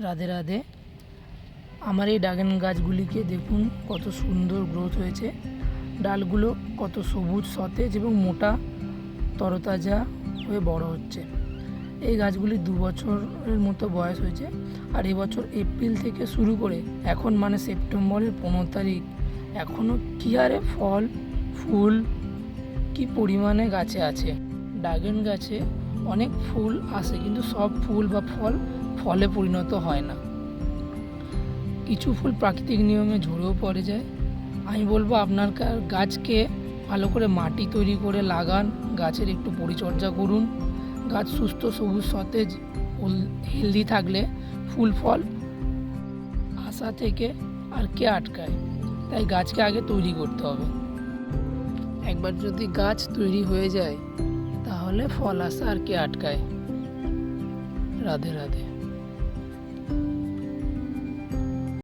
রাধে রাধে। আমার এই ড্রাগন গাছগুলিকে দেখুন কত সুন্দর গ্রোথ হয়েছে। ডালগুলো কত সবুজ সতেজ এবং মোটা তরতাজা হয়ে বড় হচ্ছে। এই গাছগুলি 2 বছরের মতো বয়স হয়েছে। আর এবছর এপ্রিল থেকে শুরু করে এখন মানে সেপ্টেম্বরের 15 তারিখ এখনও কী হারে ফল ফুল কি পরিমাণে গাছে আছে। ড্রাগন গাছে অনেক ফুল আসে, কিন্তু সব ফুল বা ফল ফলে পরিণত হয় না। কিছু ফুল প্রাকৃতিক নিয়মে ঝরেও পড়ে যায়। আমি বলবো আপনার গাছকে ভালো করে মাটি তৈরি করে লাগান, গাছের একটু পরিচর্যা করুন। গাছ সুস্থ সবুজ সতেজ হেলদি থাকলে ফুল ফল আসা থেকে আর কে আটকায়? তাই গাছকে আগে তৈরি করতে হবে। একবার যদি গাছ তৈরি হয়ে যায় তাহলে ফল আসা আর কে আটকায়? রাধে রাধে।